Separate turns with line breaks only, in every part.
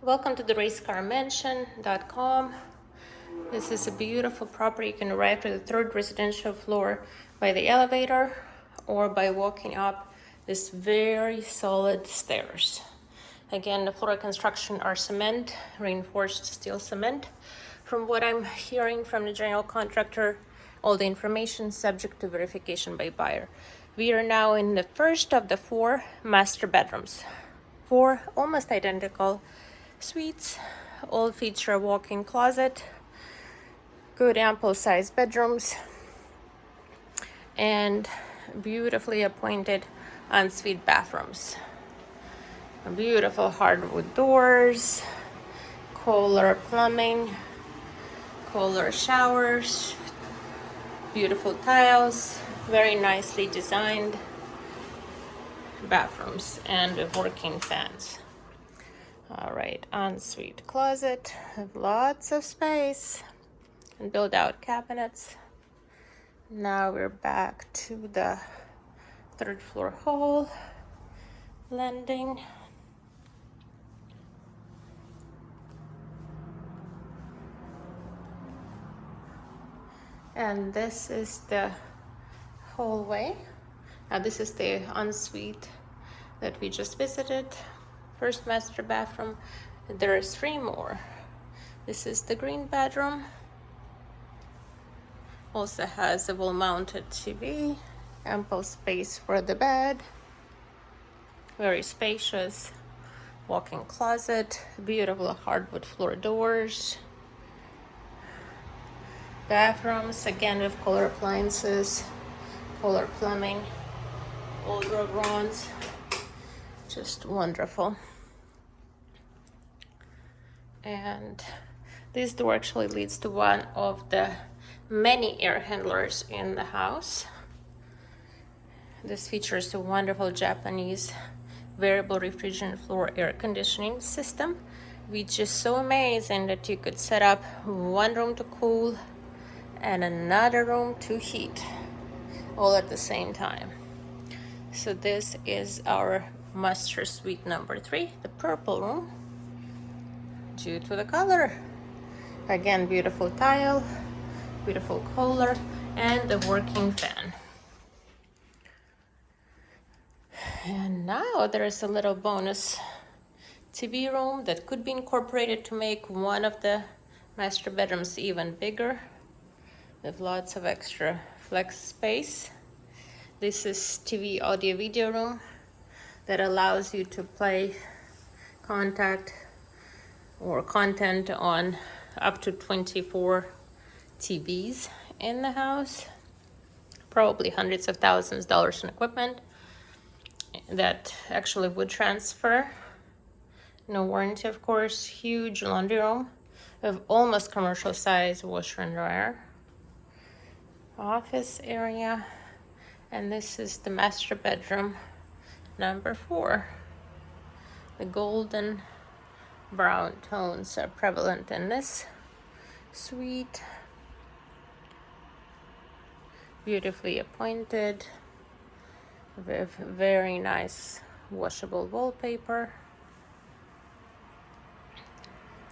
Welcome to the RaceCarMansion.com. This is a beautiful property. You can arrive to the third residential floor by the elevator or by walking up this very solid stairs. Again, the floor construction are cement, reinforced steel cement. From what I'm hearing from the general contractor, all the information subject to verification by buyer. We are now in the first of the 4 master bedrooms. 4 almost identical suites, all feature a walk-in closet, good ample sized bedrooms, and beautifully appointed ensuite bathrooms. Beautiful hardwood doors, Kohler plumbing, Kohler showers, beautiful tiles, very nicely designed bathrooms, and with working fans. All right, ensuite closet with lots of space and build out cabinets. Now we're back to the 3rd floor hall, landing. And this is the hallway. Now this is the ensuite that we just visited. First master bathroom. There's 3 more. This is the green bedroom. Also has a wall-mounted TV, ample space for the bed, very spacious walk-in closet, beautiful hardwood floor doors, bathrooms again with Kohler appliances, Kohler plumbing, all door bronze. Just wonderful. And this door actually leads to one of the many air handlers in the house. This features a wonderful Japanese variable refrigerant floor air conditioning system, which is so amazing that you could set up one room to cool and another room to heat all at the same time. So this is our master suite number 3, the purple room, due to the color. Again, beautiful tile, beautiful Kohler, and the working fan. And now there is a little bonus TV room that could be incorporated to make one of the master bedrooms even bigger, with lots of extra flex space. This is TV audio video room that allows you to play content on up to 24 TVs in the house. Probably hundreds of thousands of dollars in equipment that actually would transfer. No warranty, of course. Huge laundry room with almost commercial size washer and dryer. Office area. And this is the master bedroom number 4. The golden brown tones are prevalent in this suite. Beautifully appointed with very nice washable wallpaper.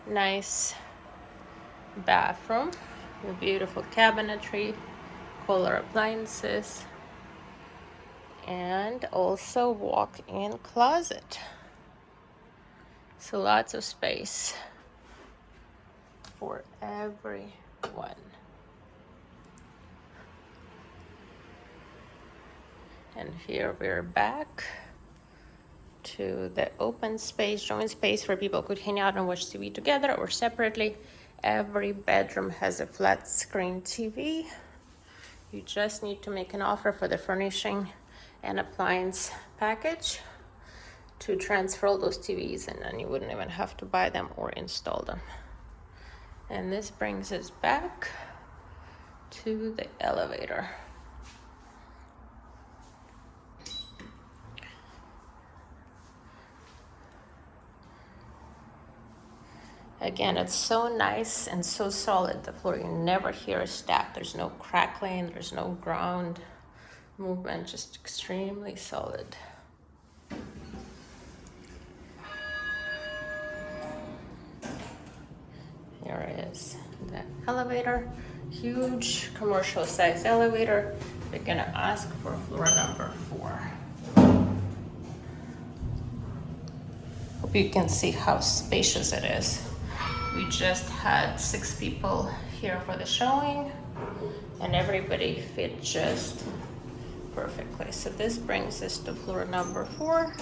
Nice bathroom with beautiful cabinetry, Kohler appliances, and also walk-in closet. So lots of space for everyone. And here we're back to the open space, joint space where people could hang out and watch TV together or separately. Every bedroom has a flat screen TV. You just need to make an offer for the furnishing and appliance package to transfer all those TVs, and then you wouldn't even have to buy them or install them. And this brings us back to the elevator. Again, it's so nice and so solid, the floor. You never hear a step. There's no crackling, there's no ground movement, just extremely solid. is the elevator, huge commercial size elevator. We're gonna ask for floor number 4. Hope you can see how spacious it is. We just had 6 people here for the showing, and everybody fit just perfectly. So this brings us to floor number 4.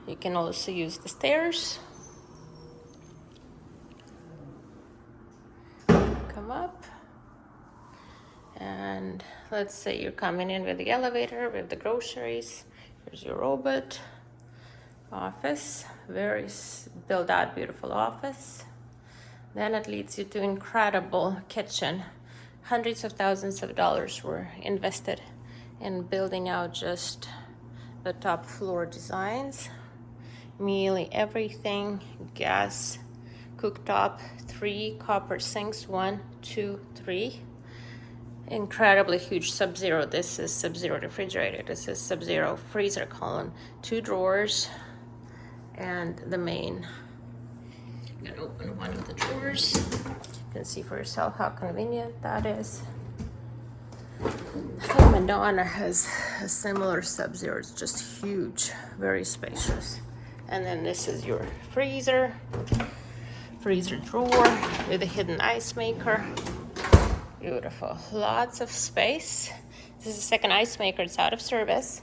You can also use the stairs. Come up. And let's say you're coming in with the elevator, with the groceries. Here's your robot. Office, very built out, beautiful office. Then it leads you to incredible kitchen. Hundreds of thousands of dollars were invested in building out just the top floor designs. Miele everything, gas, cooktop, 3 copper sinks, 1, 2, 3. Incredibly huge Sub-Zero. This is Sub-Zero refrigerator. This is Sub-Zero freezer column. 2 drawers and the main. I'm gonna open one of the drawers. You can see for yourself how convenient that is. I think Madonna has a similar Sub-Zero. It's just huge, very spacious. And then this is your freezer drawer with a hidden ice maker. Beautiful, lots of space. This is the second ice maker, it's out of service.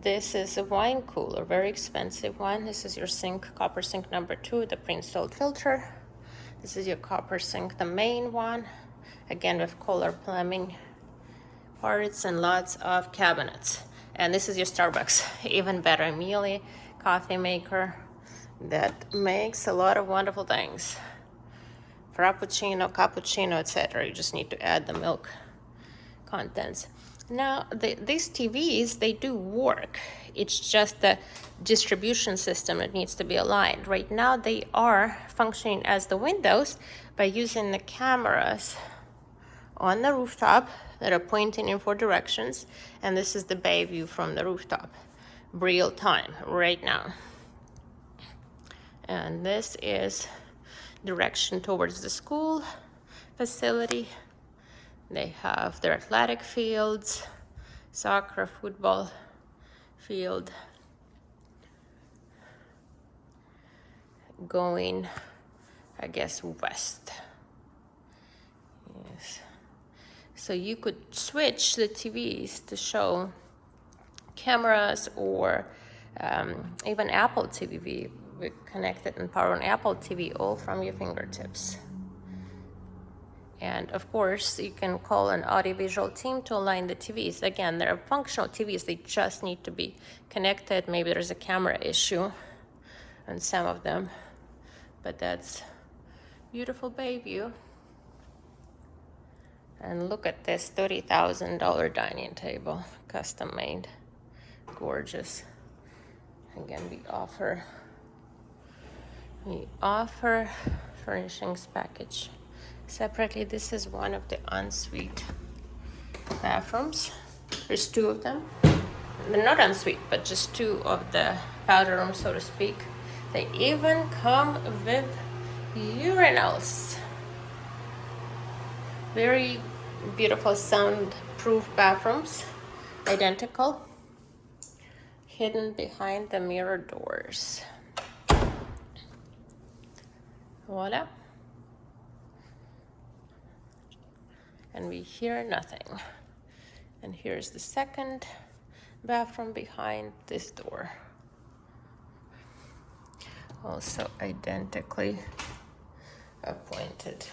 This is a wine cooler, very expensive one. This is your sink, copper sink number 2, the pre-installed filter. This is your copper sink, the main one. Again with Kohler plumbing parts and lots of cabinets. And this is your Starbucks, even better, Miele coffee maker that makes a lot of wonderful things. Frappuccino, cappuccino, etc. You just need to add the milk contents. Now, these TVs, they do work. It's just the distribution system that needs to be aligned. Right now, they are functioning as the windows by using the cameras on the rooftop that are pointing in 4 directions. And this is the bay view from the rooftop, real time, right now. And this is direction towards the school facility. They have their athletic fields, soccer, football field. Going, I guess, west. Yes. So you could switch the TVs to show cameras or even Apple TV. We connected and power on Apple TV all from your fingertips. And of course, you can call an audiovisual team to align the TVs. Again, they're functional TVs, they just need to be connected. Maybe there's a camera issue on some of them, but that's beautiful bay view. And look at this $30,000 dining table, custom made, gorgeous. Again, we offer furnishings package separately. This is one of the ensuite bathrooms. There's 2 of them. They're not ensuite, but just 2 of the powder room, so to speak. They even come with urinals. Very beautiful soundproof bathrooms, identical, hidden behind the mirror doors. Voila. And we hear nothing. And here's the second bathroom behind this door. Also identically appointed.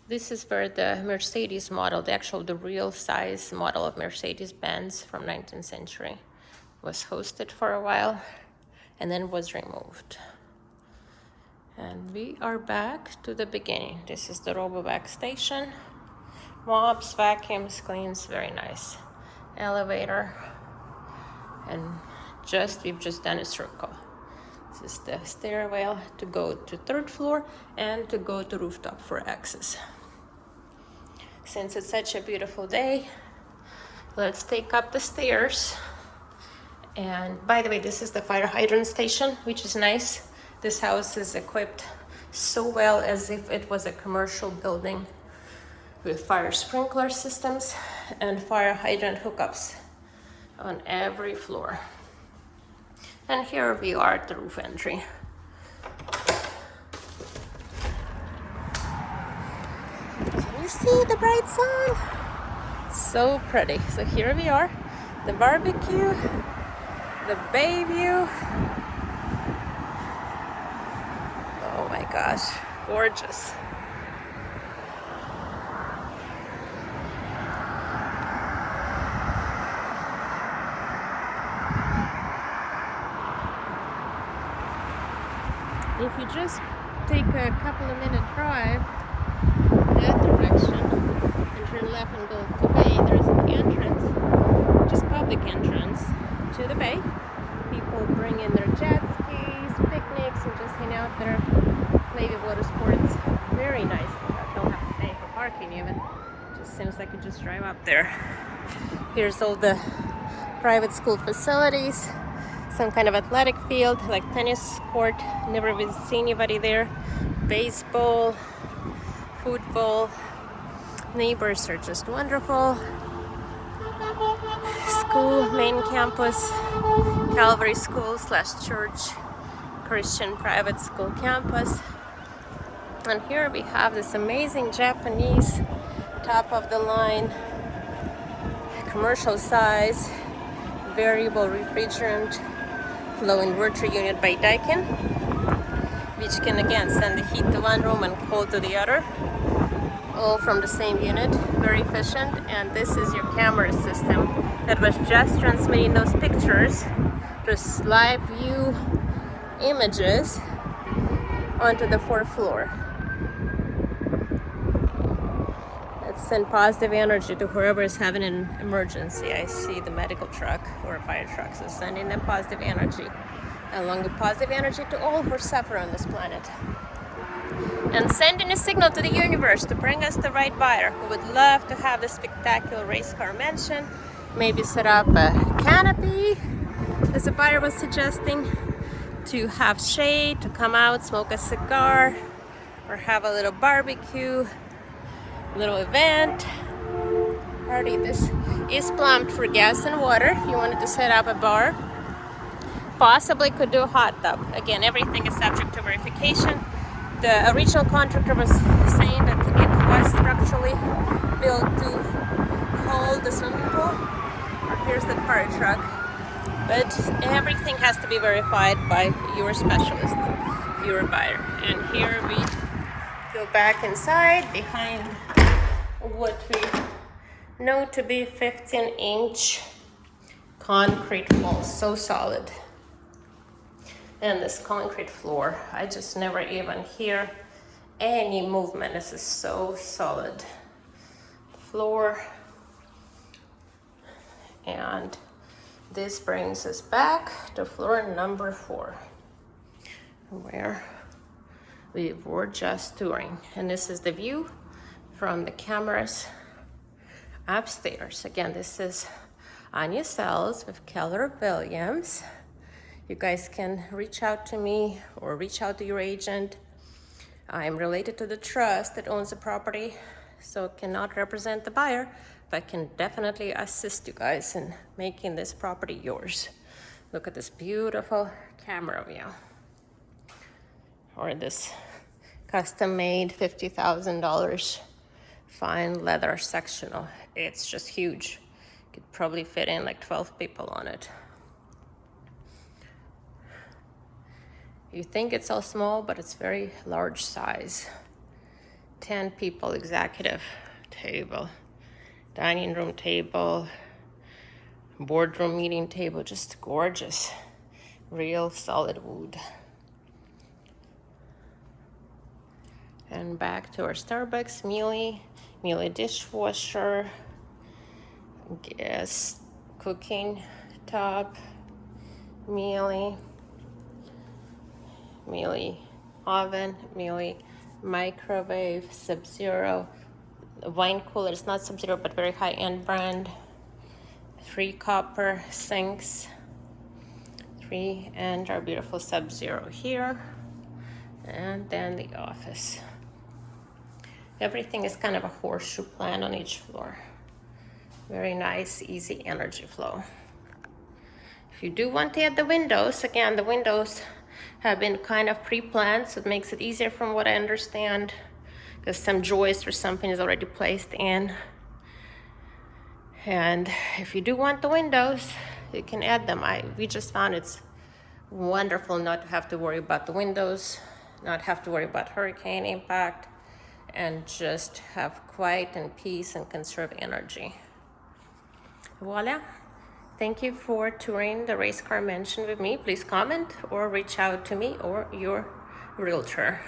This is where the Mercedes model, the real size model of Mercedes-Benz from 19th century was hosted for a while and then was removed. And we are back to the beginning. This is the RoboVac station. Mops, vacuums, cleans, very nice. Elevator. And we've just done a circle. This is the stairwell to go to 3rd floor and to go to rooftop for access. Since it's such a beautiful day, Let's take up the stairs. And by the way, this is the fire hydrant station, which is nice. This house is equipped so well as if it was a commercial building with fire sprinkler systems and fire hydrant hookups on every floor. And here we are at the roof entry. Can you see the bright sun? So pretty. So here we are, the barbecue, the bay view. Oh my gosh, gorgeous. If you just take a couple of minute drive that direction and turn left and go to Bay, there's an entrance, just public entrance to the Bay. People bring in their jet skis, picnics, and just hang out there, play with water sports. Very nice. Don't have to pay for parking even. Just seems like you just drive up there. Here's all the private school facilities. Some kind of athletic field, like tennis court. Never even seen anybody there. Baseball, football. Neighbors are just wonderful. School, main campus, Calvary School / Church, Christian private school campus. And here we have this amazing Japanese, top of the line, commercial size, variable refrigerant flow inverter unit by Daikin, which can again send the heat to one room and cold to the other, all from the same unit. Very efficient. And this is your camera system that was just transmitting those pictures, just live view images onto the 4th floor. Let's send positive energy to whoever is having an emergency. I see the medical truck or fire truck, so sending them positive energy, along with positive energy to all who suffer on this planet. And sending a signal to the universe to bring us the right buyer who would love to have the spectacular RaceCar Mansion, maybe set up a canopy, as the buyer was suggesting, to have shade, to come out, smoke a cigar, or have a little barbecue, little event, party. This is plumbed for gas and water. If you wanted to set up a bar, possibly could do a hot tub. Again, everything is subject to verification. The original contractor was saying that it was structurally built to hold the swimming pool. Here's the fire truck. But everything has to be verified by your specialist, your buyer. And here we go back inside behind what we know to be 15-inch concrete walls, so solid. And this concrete floor, I just never even hear any movement. This is so solid. Floor. And this brings us back to floor number 4, where we were just touring. And this is the view from the cameras upstairs. Again, this is Anya Sells with Keller Williams. You guys can reach out to me or reach out to your agent. I'm related to the trust that owns the property, so cannot represent the buyer, but can definitely assist you guys in making this property yours. Look at this beautiful camera view. Or this custom-made $50,000 fine leather sectional. It's just huge. Could probably fit in like 12 people on it. You think it's all small, but it's very large size. 10 people executive table, dining room table, boardroom meeting table, just gorgeous. Real solid wood. And back to our Starbucks, Miele dishwasher, gas cooking top, Miele oven, Miele microwave, Sub-Zero, wine cooler. It's not Sub-Zero, but very high-end brand. 3 copper sinks, 3, and our beautiful Sub-Zero here, and then the office. Everything is kind of a horseshoe plan on each floor. Very nice, easy energy flow. If you do want to add the windows, again, the windows have been kind of pre-planned, so it makes it easier from what I understand, because some joist or something is already placed in. And if you do want the windows, you can add them. We just found it's wonderful not to have to worry about the windows, not have to worry about hurricane impact, and just have quiet and peace and conserve energy. Voila. Thank you for touring the RaceCar Mansion with me. Please comment or reach out to me or your realtor.